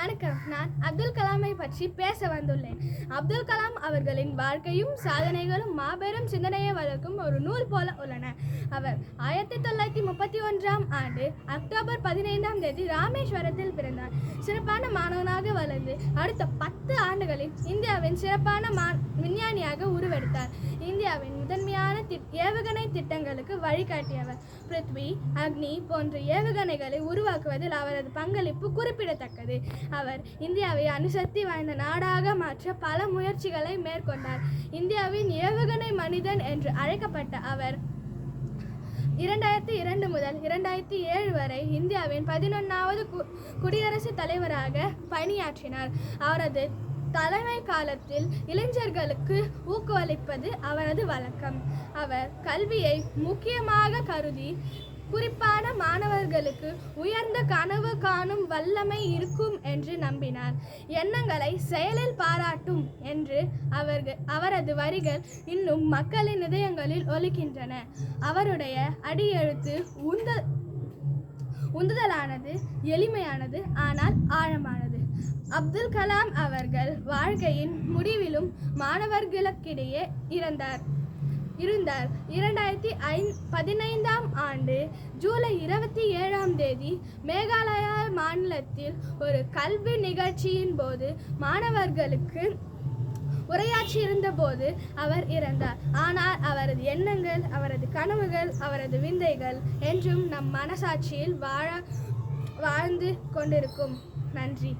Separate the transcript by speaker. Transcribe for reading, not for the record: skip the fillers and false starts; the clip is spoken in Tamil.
Speaker 1: வணக்கம். நான் அப்துல் கலாமை பற்றி பேச வந்துள்ளேன். அப்துல் கலாம் அவர்களின் வாழ்க்கையும் சாதனைகளும் மாபெரும் சிந்தனையை வளர்க்கும் ஒரு நூல் போல உள்ளன. அவர் 1931ஆம் ஆண்டு அக்டோபர் 15ஆம் தேதி ராமேஸ்வரத்தில் பிறந்தார். சிறப்பான மாணவனாக வளர்ந்து அடுத்த 10 ஆண்டுகளில் இந்தியாவின் சிறப்பான விஞ்ஞானியாக உருவெடுத்தார். இந்தியாவின் முதன்மையான ஏவுகணை திட்டங்களுக்கு வழிகாட்டியவர். பிருத்வி, அக்னி போன்ற ஏவுகணைகளை உருவாக்குவதில் அவரது பங்களிப்பு குறிப்பிடத்தக்கது. அவர் இந்தியாவை அணுசக்தி வாய்ந்த நாடாக மாற்ற பல முயற்சிகளை மேற்கொண்டார். இந்தியாவின் ஏவுகணை மனிதன் என்று அழைக்கப்பட்ட அவர் 2002 முதல் 2007 வரை இந்தியாவின் 11வது குடியரசுத் தலைவராக பணியாற்றினார். அவரது தலைமை காலத்தில் இளைஞர்களுக்கு ஊக்குவிப்பது அவரது வழக்கம். அவர் கல்வியை முக்கியமாக கருதி குறிப்பான மாணவர்களுக்கு உயர்ந்த கனவு காணும் வல்லமை இருக்கும் என்று நம்பினார். எண்ணங்களை செயலில் பாராட்டும் என்று அவரது வரிகள் இன்னும் மக்களின் இதயங்களில் ஒலிக்கின்றன. அவருடைய அடியெழுத்து உந்துதலானது, எளிமையானது, ஆனால் ஆழமானது. அப்துல் கலாம் அவர்கள் வாழ்க்கையின் முடிவிலும் மாணவர்களுக்கிடையே இருந்தார். 2015ஆம் ஆண்டு ஜூலை 27ஆம் தேதி மேகாலயா மாநிலத்தில் ஒரு கல்வி நிகழ்ச்சியின் போது மாணவர்களுக்கு உரையாற்றியிருந்த போது அவர் இறந்தார். ஆனால் அவரது எண்ணங்கள், அவரது கனவுகள், அவரது விந்தைகள் என்றும் நம் மனசாட்சியில் வாழ்ந்து கொண்டிருக்கும். நன்றி.